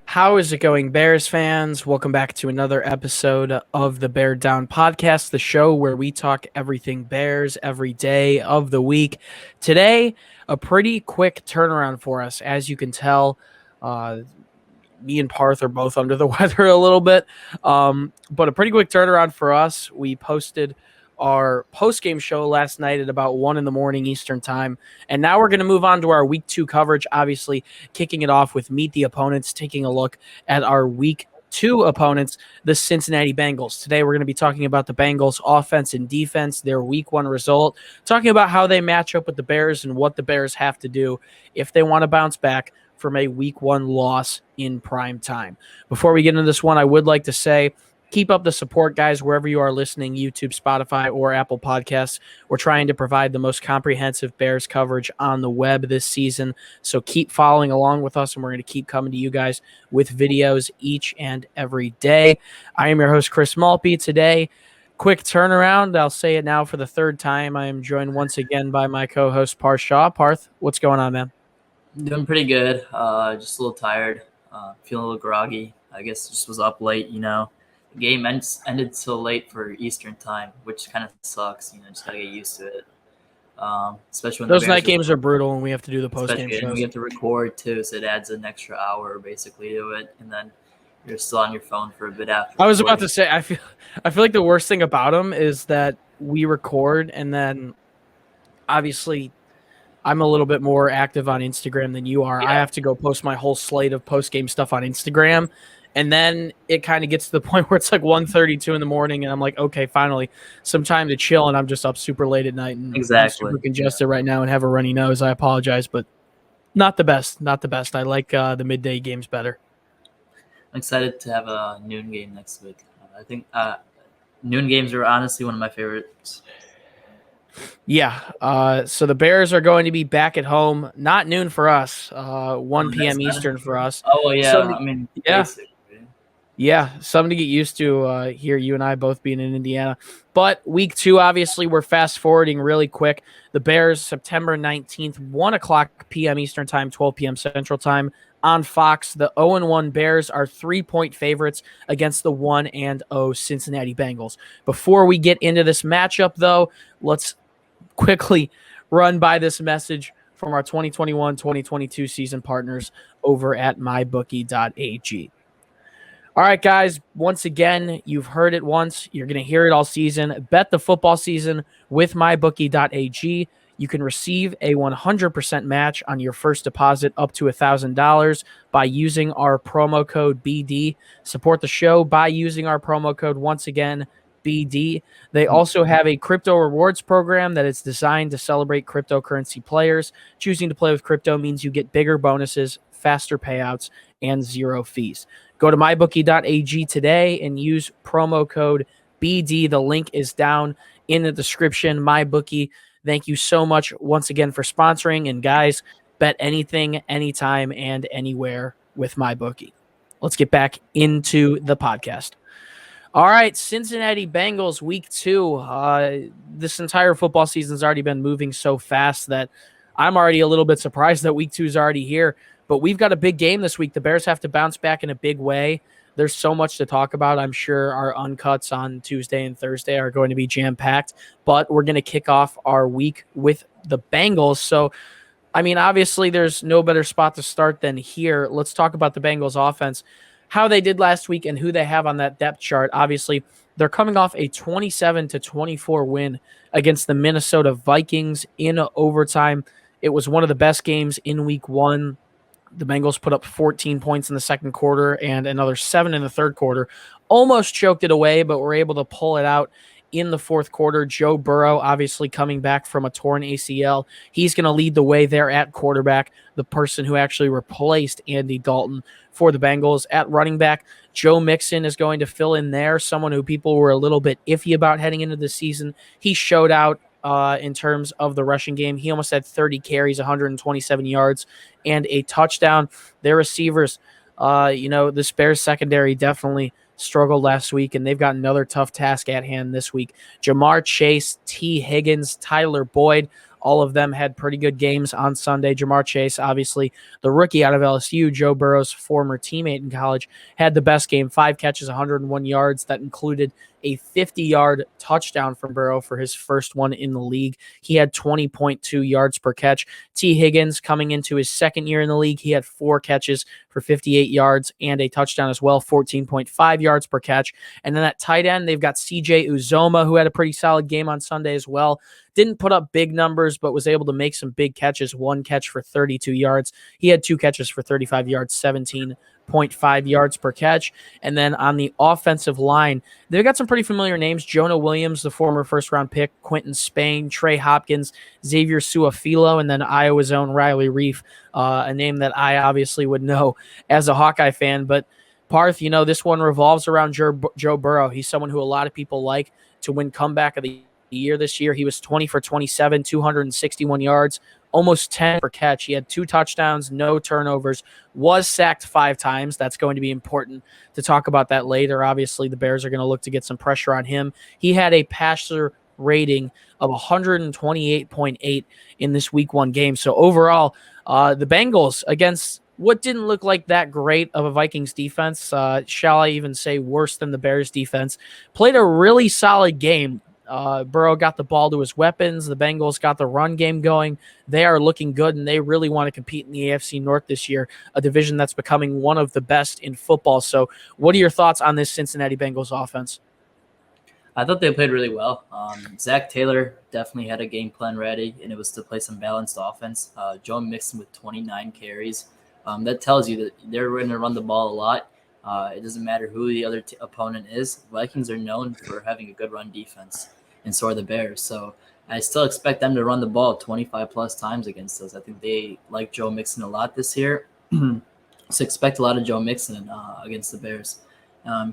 How is it going, Bears fans? Welcome back to another episode of the Bear Down Podcast, the show where we talk everything Bears every day of the week. Today, a pretty quick turnaround for us. As you can tell, me and Parth are both under the weather a little bit, but a pretty quick turnaround for us. We posted our post-game show last night at about 1 a.m. Eastern time, and now we're going to move on to our Week 2 coverage, obviously kicking it off with Meet the Opponents, taking a look at our Week 2 opponents, the Cincinnati Bengals. Today we're going to be talking about the Bengals offense and defense, their Week 1 result, talking about how they match up with the Bears and what the Bears have to do if they want to bounce back from a Week 1 loss in prime time. Before we get into this one, I would like to say, keep up the support, guys, wherever you are listening, YouTube, Spotify, or Apple Podcasts. We're trying to provide the most comprehensive Bears coverage on the web this season, so keep following along with us, and we're going to keep coming to you guys with videos each and every day. I am your host, Chris Maltby. Today, quick turnaround. I'll say it now for the third time. I am joined once again by my co-host, Parth Shaw. Parth, what's going on, man? Doing pretty good. Just a little tired. Feeling a little groggy. I guess just was up late, The game ended so late for Eastern time, which kind of sucks. Just gotta get used to it. Especially when those night games are brutal, and we have to do the post game shows. We have to record too, so it adds an extra hour basically to it, and then you're still on your phone for a bit after. I was about to say, I feel like the worst thing about them is that we record, and then obviously I'm a little bit more active on Instagram than you are. Yeah. I have to go post my whole slate of post game stuff on Instagram. And then it kind of gets to the point where it's like 1:32 in the morning, and I'm like, okay, finally, some time to chill, and I'm just up super late at night and I'm super congested right now and have a runny nose. I apologize, but not the best. Not the best. I like the midday games better. I'm excited to have a noon game next week. I think noon games are honestly one of my favorites. Yeah. So the Bears are going to be back at home, not noon for us, 1 p.m. Eastern for us. Oh, yeah. So, yeah. Yeah, something to get used to here, you and I both being in Indiana. But Week 2, obviously, we're fast-forwarding really quick. The Bears, September 19th, 1 o'clock p.m. Eastern Time, 12 p.m. Central Time on Fox. The 0-1 Bears are 3-point favorites against the 1-0 Cincinnati Bengals. Before we get into this matchup, though, let's quickly run by this message from our 2021-2022 season partners over at mybookie.ag. All right, guys, once again, you've heard it once. You're going to hear it all season. Bet the football season with mybookie.ag. You can receive a 100% match on your first deposit up to $1,000 by using our promo code BD. Support the show by using our promo code, once again, BD. They also have a crypto rewards program that is designed to celebrate cryptocurrency players. Choosing to play with crypto means you get bigger bonuses, faster payouts, and zero fees. Go to mybookie.ag today and use promo code BD. The link is down in the description. MyBookie, thank you so much once again for sponsoring. And guys, bet anything, anytime, and anywhere with MyBookie. Let's get back into the podcast. All right, Cincinnati Bengals, Week 2. This entire football season's already been moving so fast that I'm already a little bit surprised that Week 2 is already here. But we've got a big game this week. The Bears have to bounce back in a big way. There's so much to talk about. I'm sure our uncuts on Tuesday and Thursday are going to be jam-packed. But we're going to kick off our week with the Bengals. So, I mean, obviously there's no better spot to start than here. Let's talk about the Bengals offense, how they did last week and who they have on that depth chart. Obviously, they're coming off a 27-24 win against the Minnesota Vikings in overtime. It was one of the best games in Week 1. The Bengals put up 14 points in the second quarter and another 7 in the third quarter. Almost choked it away, but were able to pull it out in the fourth quarter. Joe Burrow, obviously coming back from a torn ACL. He's going to lead the way there at quarterback, the person who actually replaced Andy Dalton for the Bengals. At running back, Joe Mixon is going to fill in there, someone who people were a little bit iffy about heading into the season. He showed out in terms of the rushing game. He almost had 30 carries, 127 yards, and a touchdown. Their receivers, the Bears secondary definitely struggled last week, and they've got another tough task at hand this week. Jamar Chase, T. Higgins, Tyler Boyd, all of them had pretty good games on Sunday. Jamar Chase, obviously the rookie out of LSU, Joe Burrow's former teammate in college, had the best game, 5 catches, 101 yards. That included a 50-yard touchdown from Burrow for his first one in the league. He had 20.2 yards per catch. T. Higgins, coming into his second year in the league, he had 4 catches for 58 yards and a touchdown as well, 14.5 yards per catch. And then at tight end, they've got CJ Uzoma, who had a pretty solid game on Sunday as well. Didn't put up big numbers, but was able to make some big catches. 1 catch for 32 yards. He had 2 catches for 35 yards, 17.5 yards per catch. And then on the offensive line, they've got some pretty familiar names. Jonah Williams, the former first-round pick, Quentin Spain, Trey Hopkins, Xavier Suafilo, and then Iowa's own Riley Reif, a name that I obviously would know as a Hawkeye fan. But Parth, this one revolves around Joe Burrow. He's someone who a lot of people like to win comeback of the year this year. He was 20 for 27, 261 yards, almost 10 per catch. He had 2 touchdowns, no turnovers, was sacked 5 times. That's going to be important to talk about that later. Obviously, the Bears are going to look to get some pressure on him. He had a passer rating of 128.8 in this week 1 game. So overall, the Bengals against what didn't look like that great of a Vikings defense, shall I even say worse than the Bears defense, played a really solid game. Burrow got the ball to his weapons. The Bengals got the run game going. They are looking good, and they really want to compete in the AFC North this year, a division that's becoming one of the best in football. So what are your thoughts on this Cincinnati Bengals offense? I thought they played really well. Zach Taylor definitely had a game plan ready, and it was to play some balanced offense. Joe Mixon with 29 carries. That tells you that they're going to run the ball a lot. It doesn't matter who the other opponent is. Vikings are known for having a good run defense, and so are the Bears. So I still expect them to run the ball 25-plus times against us. I think they like Joe Mixon a lot this year. So expect a lot of Joe Mixon against the Bears.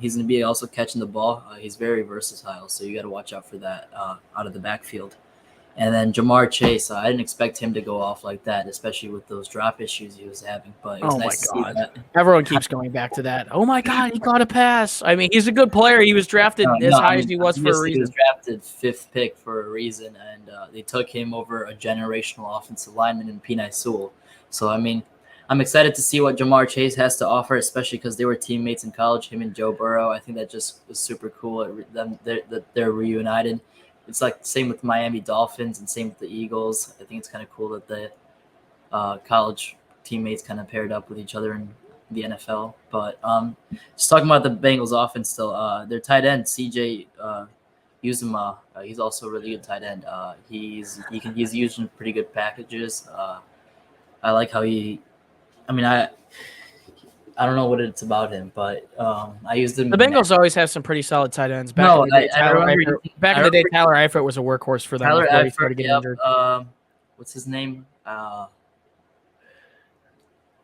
He's going to be also catching the ball. He's very versatile, so you got to watch out for that out of the backfield. And then Jamar Chase, I didn't expect him to go off like that, especially with those drop issues he was having. But it was nice to see that. Everyone keeps going back to that. Oh, my God, he caught a pass. I mean, he's a good player. He was drafted high as he was for a reason. He was drafted 5th pick for a reason, and they took him over a generational offensive lineman in Penei Sewell. So, I mean, I'm excited to see what Jamar Chase has to offer, especially because they were teammates in college, him and Joe Burrow. I think that just was super cool that they're reunited. It's like the same with Miami Dolphins and same with the Eagles. I think it's kind of cool that the college teammates kind of paired up with each other in the NFL. But just talking about the Bengals offense still, their tight end, CJ Uzoma, he's also a really good tight end. He's used in pretty good packages. I like how I don't know what it's about him, but I used him. The Bengals always have some pretty solid tight ends. Back in the day, Tyler Eifert was a workhorse for them. Tyler Eifert, what's his name? I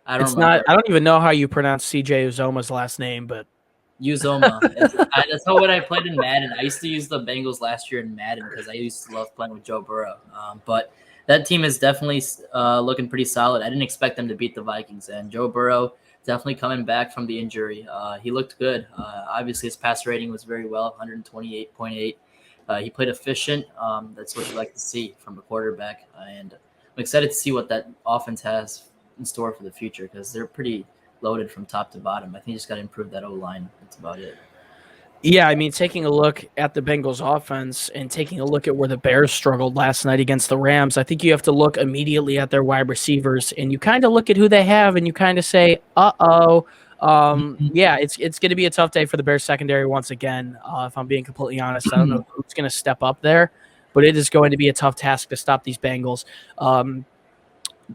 don't even know how you pronounce CJ Uzoma's last name, but Uzoma. That's not what I played in Madden. I used to use the Bengals last year in Madden because I used to love playing with Joe Burrow. But that team is definitely looking pretty solid. I didn't expect them to beat the Vikings, and Joe Burrow definitely coming back from the injury. He looked good. Obviously, his pass rating was very well, 128.8. He played efficient. That's what you like to see from a quarterback. And I'm excited to see what that offense has in store for the future because they're pretty loaded from top to bottom. I think you just got to improve that O-line. That's about it. Yeah, I mean, taking a look at the Bengals offense and taking a look at where the Bears struggled last night against the Rams, I think you have to look immediately at their wide receivers, and you kind of look at who they have, and you kind of say, uh-oh. Yeah, it's going to be a tough day for the Bears secondary once again, if I'm being completely honest. I don't know who's going to step up there, but it is going to be a tough task to stop these Bengals.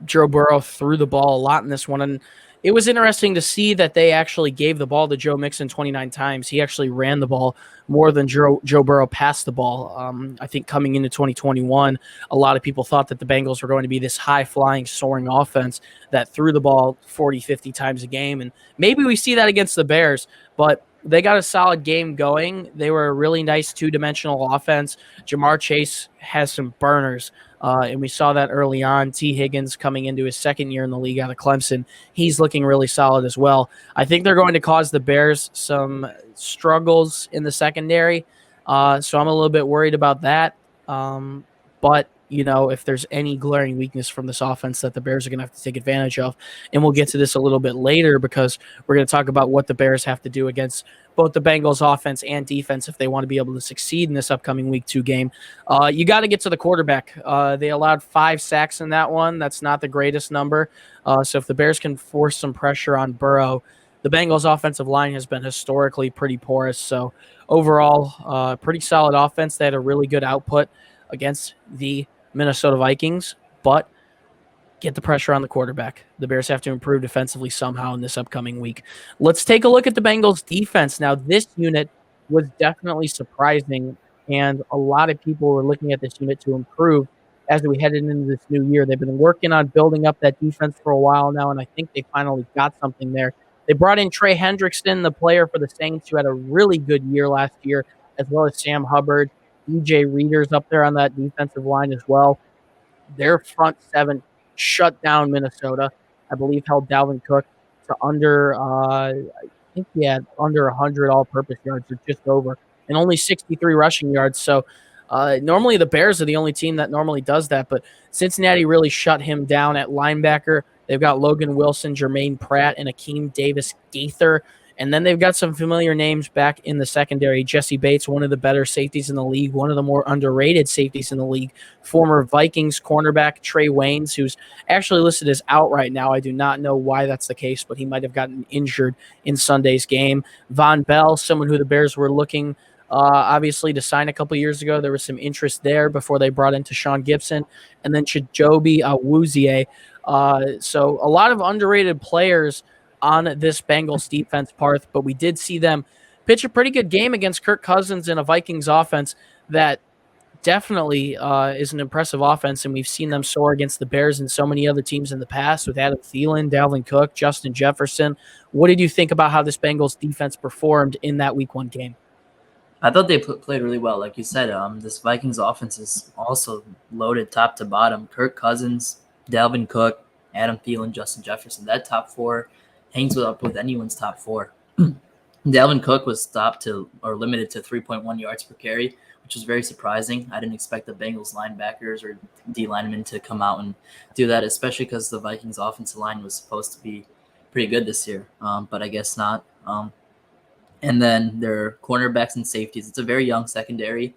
Joe Burrow threw the ball a lot in this one, and it was interesting to see that they actually gave the ball to Joe Mixon 29 times. He actually ran the ball more than Joe Burrow passed the ball. I think coming into 2021, a lot of people thought that the Bengals were going to be this high-flying, soaring offense that threw the ball 40, 50 times a game. And maybe we see that against the Bears, but they got a solid game going. They were a really nice two-dimensional offense. Jamar Chase has some burners, and we saw that early on. T. Higgins coming into his second year in the league out of Clemson. He's looking really solid as well. I think they're going to cause the Bears some struggles in the secondary, so I'm a little bit worried about that. But if there's any glaring weakness from this offense that the Bears are going to have to take advantage of, and we'll get to this a little bit later because we're going to talk about what the Bears have to do against both the Bengals offense and defense if they want to be able to succeed in this upcoming Week 2 game. You got to get to the quarterback. They allowed 5 sacks in that one. That's not the greatest number. So if the Bears can force some pressure on Burrow, the Bengals offensive line has been historically pretty porous. So overall, pretty solid offense. They had a really good output against the Minnesota Vikings, but get the pressure on the quarterback. The Bears have to improve defensively somehow in this upcoming week. Let's take a look at the Bengals defense. Now, this unit was definitely surprising, and a lot of people were looking at this unit to improve as we headed into this new year. They've been working on building up that defense for a while now, and I think they finally got something there. They brought in Trey Hendrickson, the player for the Saints, who had a really good year last year, as well as Sam Hubbard. DJ Reader's up there on that defensive line as well. Their front seven shut down Minnesota. I believe held Dalvin Cook to under, I think he had under 100 all-purpose yards or just over, and only 63 rushing yards. So normally the Bears are the only team that normally does that, but Cincinnati really shut him down at linebacker. They've got Logan Wilson, Jermaine Pratt, and Akeem Davis-Gaither. And then they've got some familiar names back in the secondary. Jesse Bates, one of the better safeties in the league, one of the more underrated safeties in the league. Former Vikings cornerback Trey Waynes, who's actually listed as out right now. I do not know why that's the case, but he might have gotten injured in Sunday's game. Von Bell, someone who the Bears were looking obviously to sign a couple years ago. There was some interest there before they brought in Sean Gibson. And then Chidobe Awuzie. So a lot of underrated players on this Bengals defense, Parth, but we did see them pitch a pretty good game against Kirk Cousins in a Vikings offense that definitely is an impressive offense, and we've seen them soar against the Bears and so many other teams in the past with Adam Thielen, Dalvin Cook, Justin Jefferson. What did you think about how this Bengals defense performed in that Week 1 game? I thought they played really well. Like you said, this Vikings offense is also loaded top to bottom. Kirk Cousins, Dalvin Cook, Adam Thielen, Justin Jefferson. That top four hangs up with anyone's top four. Dalvin Cook was stopped to or limited to 3.1 yards per carry, which was very surprising. I didn't expect the Bengals linebackers or D linemen to come out and do that, especially because the Vikings offensive line was supposed to be pretty good this year, but I guess not. And then their cornerbacks and safeties. It's a very young secondary.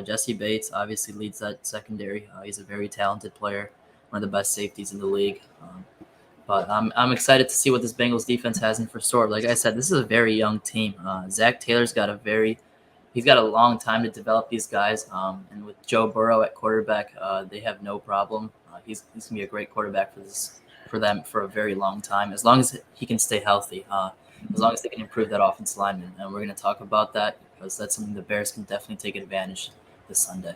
Jesse Bates obviously leads that secondary. He's a very talented player, one of the best safeties in the league. But I'm excited to see what this Bengals defense has in for store. Like I said, this is a very young team. Zach Taylor's got he's got a long time to develop these guys. And with Joe Burrow at quarterback, they have no problem. He's gonna be a great quarterback for them for a very long time, as long as he can stay healthy. As long as they can improve that offensive lineman. And we're going to talk about that because that's something the Bears can definitely take advantage this Sunday.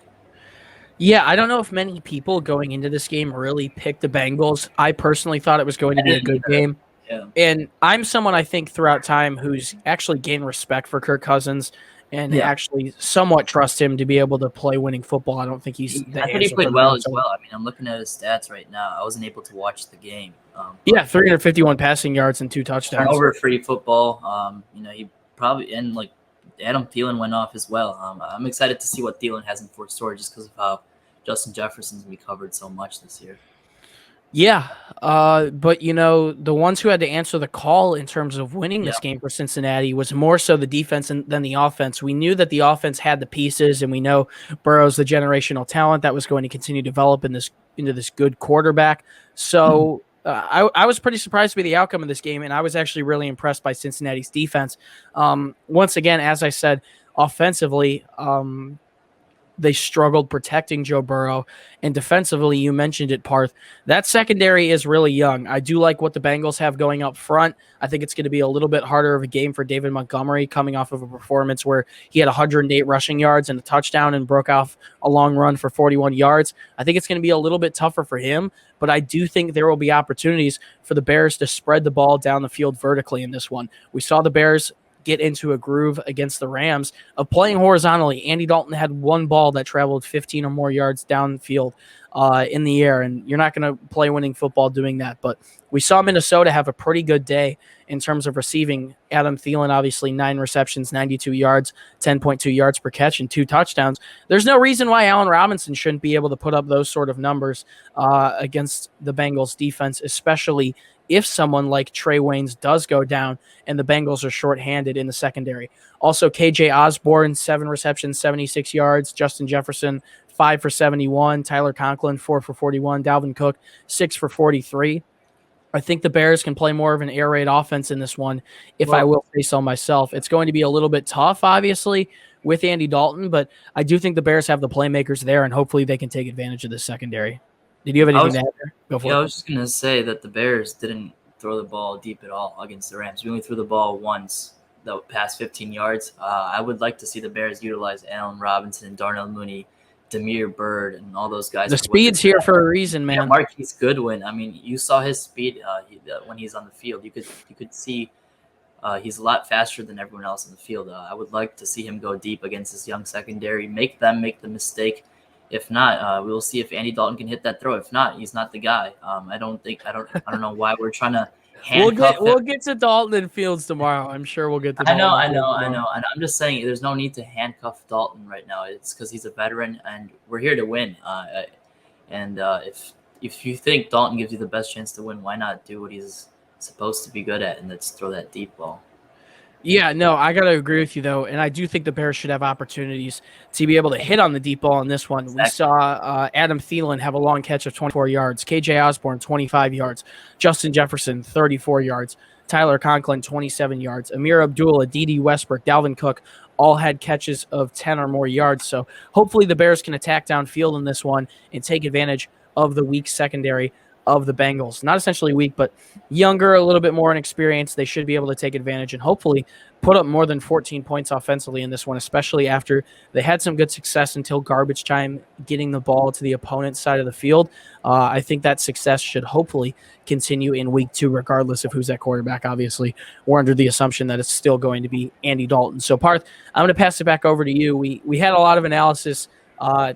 Yeah, I don't know if many people going into this game really picked the Bengals. I personally thought it was going to be a good game. Yeah. And I'm someone I think throughout time who's actually gained respect for Kirk Cousins and actually somewhat trust him to be able to play winning football. I don't think he's I thought he played well as well. I mean, I'm looking at his stats right now. I wasn't able to watch the game. 351 passing yards and 2 touchdowns. Turnover free football. He probably and like Adam Thielen went off as well. I'm excited to see what Thielen has in for store just because of how Justin Jefferson's gonna be covered so much this year. Yeah, but the ones who had to answer the call in terms of winning this game for Cincinnati was more so the defense than the offense. We knew that the offense had the pieces, and we know Burrow's the generational talent that was going to continue to develop into this good quarterback. So I was pretty surprised by the outcome of this game, and I was actually really impressed by Cincinnati's defense. Once again, as I said, offensively, they struggled protecting Joe Burrow. And defensively, you mentioned it, Parth. That secondary is really young. I do like what the Bengals have going up front. I think it's going to be a little bit harder of a game for David Montgomery coming off of a performance where he had 108 rushing yards and a touchdown and broke off a long run for 41 yards. I think it's going to be a little bit tougher for him, but I do think there will be opportunities for the Bears to spread the ball down the field vertically in this one. We saw the Bears get into a groove against the Rams of playing horizontally. Andy Dalton had one ball that traveled 15 or more yards downfield in the air, and you're not going to play winning football doing that. But we saw Minnesota have a pretty good day in terms of receiving. Adam Thielen, obviously 9 receptions, 92 yards, 10.2 yards per catch, and 2 touchdowns. There's no reason why Allen Robinson shouldn't be able to put up those sort of numbers against the Bengals defense, especially if someone like Trey Waynes does go down and the Bengals are shorthanded in the secondary. Also, KJ Osborne, 7 receptions, 76 yards. Justin Jefferson, 5 for 71. Tyler Conklin, 4 for 41. Dalvin Cook, 6 for 43. I think the Bears can play more of an air raid offense in this one, if I will say so myself. It's going to be a little bit tough, obviously, with Andy Dalton, but I do think the Bears have the playmakers there, and hopefully they can take advantage of the secondary. Did you have anything to add there? Go for it. I was just going to say that the Bears didn't throw the ball deep at all against the Rams. We only threw the ball once, the past 15 yards. I would like to see the Bears utilize Allen Robinson, Darnell Mooney, Damiere Byrd, and all those guys. The speed's here for a reason, man. Yeah, Marquis Goodwin. I mean, you saw his speed when he's on the field. You could see he's a lot faster than everyone else in the field. I would like to see him go deep against this young secondary, make them make the mistake. If not, we'll see if Andy Dalton can hit that throw. If not, he's not the guy. I don't know why we're trying to handcuff him. We'll get to Dalton and Fields tomorrow. I'm sure we'll get to Dalton. I know. And I'm just saying there's no need to handcuff Dalton right now. It's because he's a veteran and we're here to win. If you think Dalton gives you the best chance to win, why not do what he's supposed to be good at, and let's throw that deep ball. Yeah, no, I got to agree with you, though, and I do think the Bears should have opportunities to be able to hit on the deep ball in this one. Exactly. We saw Adam Thielen have a long catch of 24 yards, KJ Osborne, 25 yards, Justin Jefferson, 34 yards, Tyler Conklin, 27 yards, Amir Abdullah, D.D. Westbrook, Dalvin Cook, all had catches of 10 or more yards. So hopefully the Bears can attack downfield in this one and take advantage of the weak secondary of the Bengals. Not essentially weak, but younger, a little bit more inexperienced. They should be able to take advantage and hopefully put up more than 14 points offensively in this one, especially after they had some good success until garbage time getting the ball to the opponent's side of the field. I think that success should hopefully continue in week 2, regardless of who's at quarterback. Obviously, we're under the assumption that it's still going to be Andy Dalton. So, Parth, I'm going to pass it back over to you. We had a lot of analysis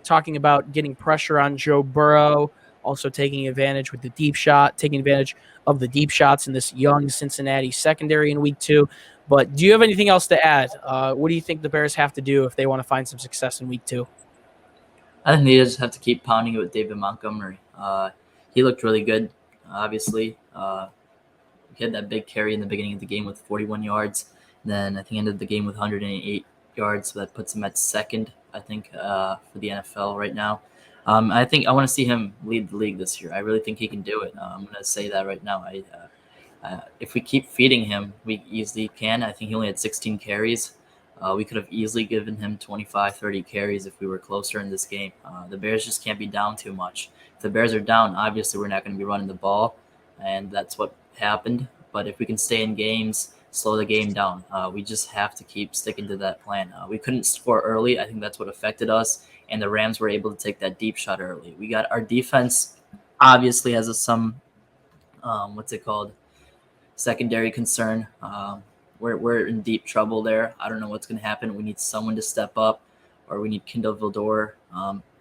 talking about getting pressure on Joe Burrow, also taking advantage with the deep shot, taking advantage of the deep shots in this young Cincinnati secondary in week 2. But do you have anything else to add? What do you think the Bears have to do if they want to find some success in week 2? I think they just have to keep pounding it with David Montgomery. He looked really good, obviously. He had that big carry in the beginning of the game with 41 yards. Then I think ended the game with 108 yards. So that puts him at second, I think, for the NFL right now. I think I want to see him lead the league this year. I really think he can do it. I'm going to say that right now. If we keep feeding him, we easily can. I think he only had 16 carries. We could have easily given him 25, 30 carries if we were closer in this game. The Bears just can't be down too much. If the Bears are down, obviously we're not going to be running the ball, and that's what happened. But if we can stay in games, slow the game down, we just have to keep sticking to that plan. We couldn't score early. I think that's what affected us. And the Rams were able to take that deep shot early. We got our defense obviously has some secondary concern. We're in deep trouble there. I don't know what's going to happen. We need someone to step up, or we need Kindle Vildor.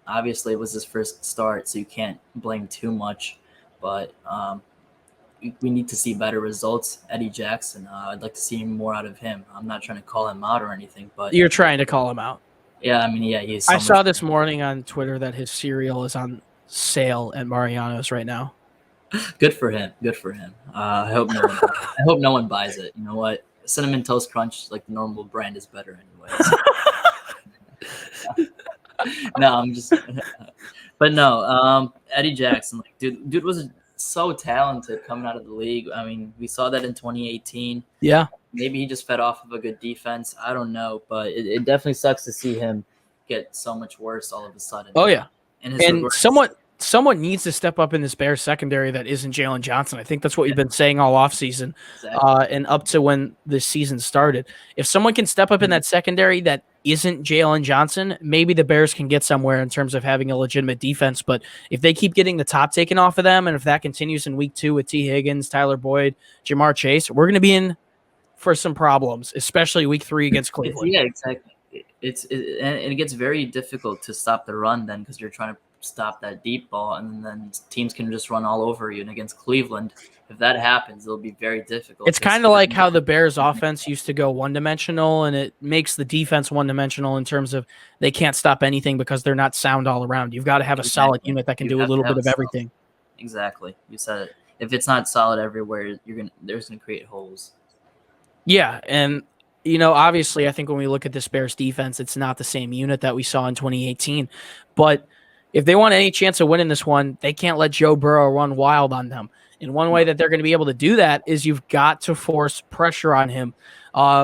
Obviously, it was his first start, so you can't blame too much. But we need to see better results. Eddie Jackson, I'd like to see more out of him. I'm not trying to call him out or anything, but you're trying to call him out. Yeah, I mean, yeah, he's. I saw this morning on Twitter that his cereal is on sale at Mariano's right now. Good for him. Good for him. I hope no one buys it. You know what? Cinnamon Toast Crunch, like the normal brand, is better anyways. No, I'm just. But no, Eddie Jackson, like, dude was so talented coming out of the league. I mean, we saw that in 2018. Yeah. Maybe he just fed off of a good defense. I don't know, but it definitely sucks to see him get so much worse all of a sudden. Oh, yeah. And someone needs to step up in this Bears secondary that isn't Jaylen Johnson. I think that's what we've been saying all offseason, and up to when the season started. If someone can step up in that secondary that isn't Jaylen Johnson, maybe the Bears can get somewhere in terms of having a legitimate defense. But if they keep getting the top taken off of them, and if that continues in week 2 with T. Higgins, Tyler Boyd, Jamar Chase, we're going to be in for some problems, especially week 3 against Cleveland. Yeah, exactly. And it gets very difficult to stop the run then because you're trying to stop that deep ball, and then teams can just run all over you. And against Cleveland, if that happens, it'll be very difficult. It's kind of like how the Bears offense used to go one-dimensional, and it makes the defense one-dimensional in terms of they can't stop anything because they're not sound all around. You've got to have a solid unit that can do a little bit of everything. Exactly. You said it. If it's not solid everywhere, there's going to create holes. Yeah, and obviously, I think when we look at this Bears defense, it's not the same unit that we saw in 2018. But if they want any chance of winning this one, they can't let Joe Burrow run wild on them. And one way that they're going to be able to do that is you've got to force pressure on him.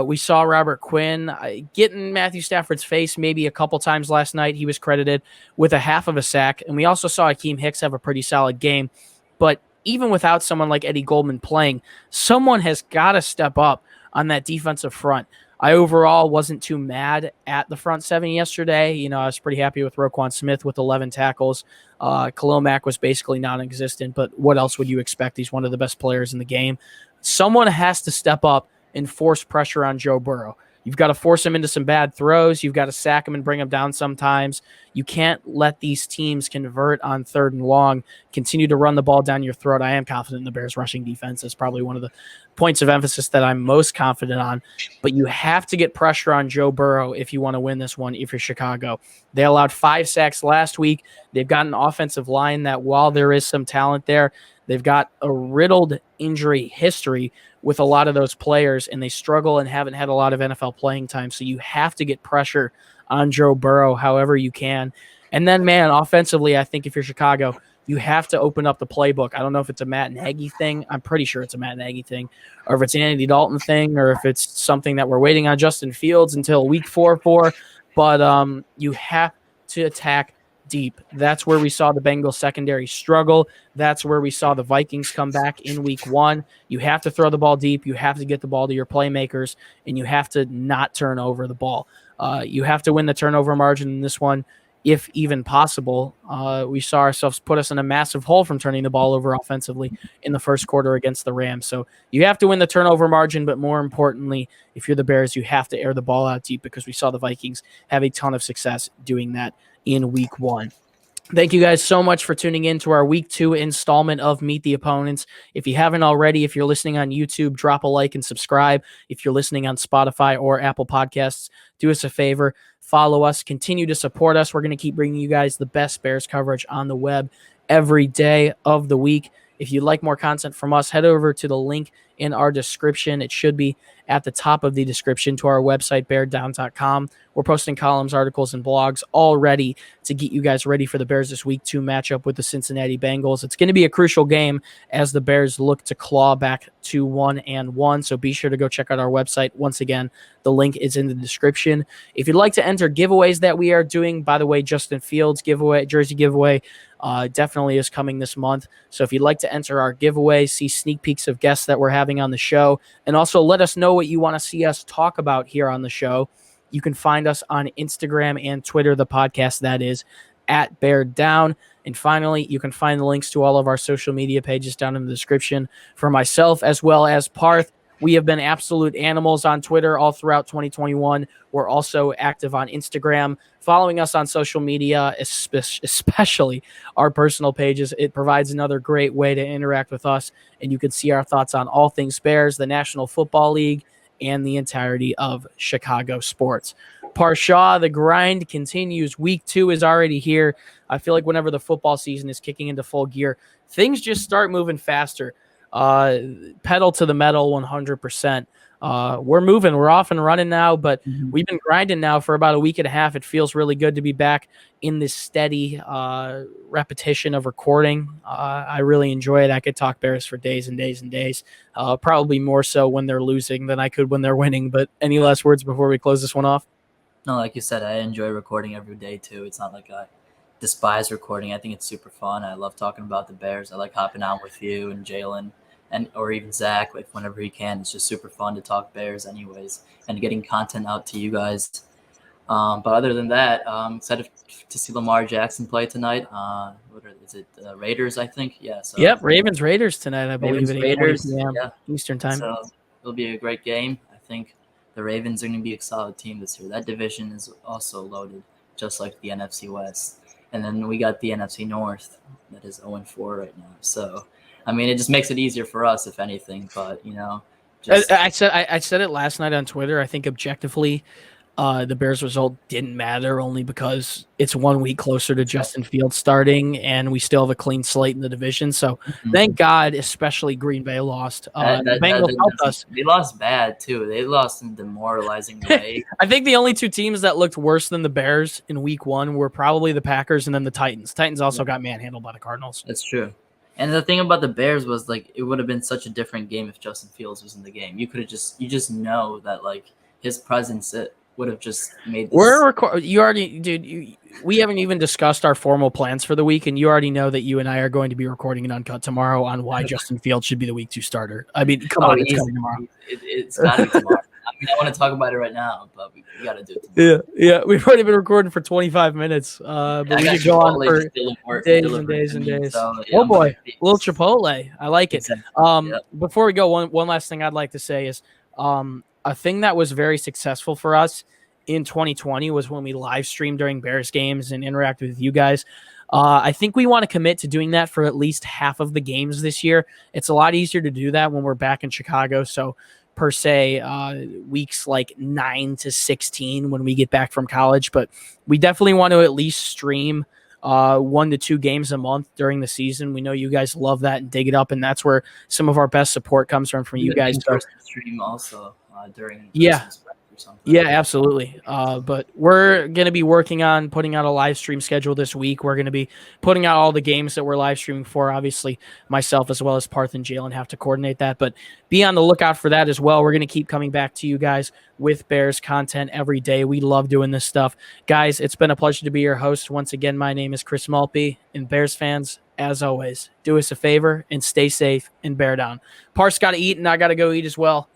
We saw Robert Quinn get in Matthew Stafford's face maybe a couple times last night. He was credited with a half of a sack. And we also saw Akeem Hicks have a pretty solid game. But even without someone like Eddie Goldman playing, someone has got to step up on that defensive front. I overall wasn't too mad at the front seven yesterday. I was pretty happy with Roquan Smith with 11 tackles. Khalil Mack was basically non-existent, but what else would you expect? He's one of the best players in the game. Someone has to step up and force pressure on Joe Burrow. You've got to force him into some bad throws. You've got to sack him and bring him down sometimes. You can't let these teams convert on 3rd and long, continue to run the ball down your throat. I am confident in the Bears' rushing defense. That's probably one of the points of emphasis that I'm most confident on. But you have to get pressure on Joe Burrow if you want to win this one if you're Chicago. They allowed 5 sacks last week. They've got an offensive line that, while there is some talent there, they've got a riddled injury history with a lot of those players, and they struggle and haven't had a lot of NFL playing time. So you have to get pressure on Joe Burrow however you can. And then, man, offensively, I think if you're Chicago, you have to open up the playbook. I don't know if it's a Matt Nagy thing. I'm pretty sure it's a Matt Nagy thing, or if it's an Andy Dalton thing, or if it's something that we're waiting on Justin Fields until week 4 for. But you have to attack deep. That's where we saw the Bengals secondary struggle. That's where we saw the Vikings come back in week 1. You have to throw the ball deep. You have to get the ball to your playmakers, and you have to not turn over the ball. You have to win the turnover margin in this one, if even possible. We saw ourselves put us in a massive hole from turning the ball over offensively in the first quarter against the Rams. So you have to win the turnover margin, but more importantly, if you're the Bears, you have to air the ball out deep, because we saw the Vikings have a ton of success doing that in week 1. Thank you guys so much for tuning in to our week 2 installment of Meet the Opponents. If you haven't already, if you're listening on YouTube, drop a like and subscribe. If you're listening on Spotify or Apple Podcasts, do us a favor, follow us, continue to support us. We're going to keep bringing you guys the best Bears coverage on the web every day of the week. If you'd like more content from us, head over to the link in our description. It should be at the top of the description to our website, beardown.com. We're posting columns, articles, and blogs all ready to get you guys ready for the Bears this week 2 matchup with the Cincinnati Bengals. It's going to be a crucial game as the Bears look to claw back to 1-1. So be sure to go check out our website. Once again, the link is in the description. If you'd like to enter giveaways that we are doing, by the way, Justin Fields giveaway, jersey giveaway, definitely is coming this month. So if you'd like to enter our giveaway, see sneak peeks of guests that we're having on the show, and also let us know what you want to see us talk about here on the show, you can find us on Instagram and Twitter, the podcast that is, at Bear Down. And finally, you can find the links to all of our social media pages down in the description for myself as well as Parth. We have been absolute animals on Twitter all throughout 2021. We're also active on Instagram. Following us on social media, especially our personal pages, it provides another great way to interact with us, and you can see our thoughts on all things Bears, the National Football League, and the entirety of Chicago sports. Parshaw, the grind continues. Week 2 is already here. I feel like whenever the football season is kicking into full gear, things just start moving faster. Pedal to the metal 100%. We're moving. We're off and running now, but we've been grinding now for about a week and a half. It feels really good to be back in this steady repetition of recording. I really enjoy it. I could talk Bears for days and days and days, probably more so when they're losing than I could when they're winning. But any last words before we close this one off? No, like you said, I enjoy recording every day too. It's not like I despise recording. I think it's super fun. I love talking about the Bears. I like hopping out with you and Jaylen, or even Zach, like whenever he can. It's just super fun to talk Bears anyways, and getting content out to you guys. But other than that, excited to see Lamar Jackson play tonight. Is it Raiders, I think? Yeah. So, yep, Ravens-Raiders tonight, I believe. Ravens-Raiders, yeah, Eastern time. So it'll be a great game. I think the Ravens are going to be a solid team this year. That division is also loaded, just like the NFC West. And then we got the NFC North that is 0-4 right now. So, I mean, it just makes it easier for us, if anything. But, I said it last night on Twitter. I think objectively, the Bears result didn't matter only because it's 1 week closer to Justin Fields starting, and we still have a clean slate in the division. So thank God, especially Green Bay lost. The Bengals helped us. They lost bad, too. They lost in a demoralizing way. I think the only two teams that looked worse than the Bears in week 1 were probably the Packers and then the Titans. Titans also got manhandled by the Cardinals. That's true. And the thing about the Bears was, it would have been such a different game if Justin Fields was in the game. You just know that, his presence would have just made this. You already, dude. We haven't even discussed our formal plans for the week, and you already know that you and I are going to be recording an Uncut tomorrow on why Justin Fields should be the week 2 starter. I mean, come on, it's coming tomorrow. It's got to be tomorrow. I mean, I want to talk about it right now, but we got to do it tomorrow. Yeah. We've already been recording for 25 minutes, but we could go on for days and days and days. So, oh boy, a little Chipotle. I like it. Exactly. Before we go, one last thing I'd like to say is, a thing that was very successful for us in 2020 was when we live streamed during Bears games and interacted with you guys. I think we want to commit to doing that for at least half of the games this year. It's a lot easier to do that when we're back in Chicago. So per se, weeks 9 to 16 when we get back from college, but we definitely want to at least stream 1 to 2 games a month during the season. We know you guys love that and dig it up, and that's where some of our best support comes from you guys. Stream also during Yeah, absolutely. But we're going to be working on putting out a live stream schedule this week. We're going to be putting out all the games that we're live streaming for. Obviously, myself as well as Parth and Jaylen have to coordinate that, but be on the lookout for that as well. We're going to keep coming back to you guys with Bears content every day. We love doing this stuff. Guys, it's been a pleasure to be your host. Once again, my name is Chris Maltby, and Bears fans, as always, do us a favor and stay safe and bear down. Parth's got to eat, and I got to go eat as well.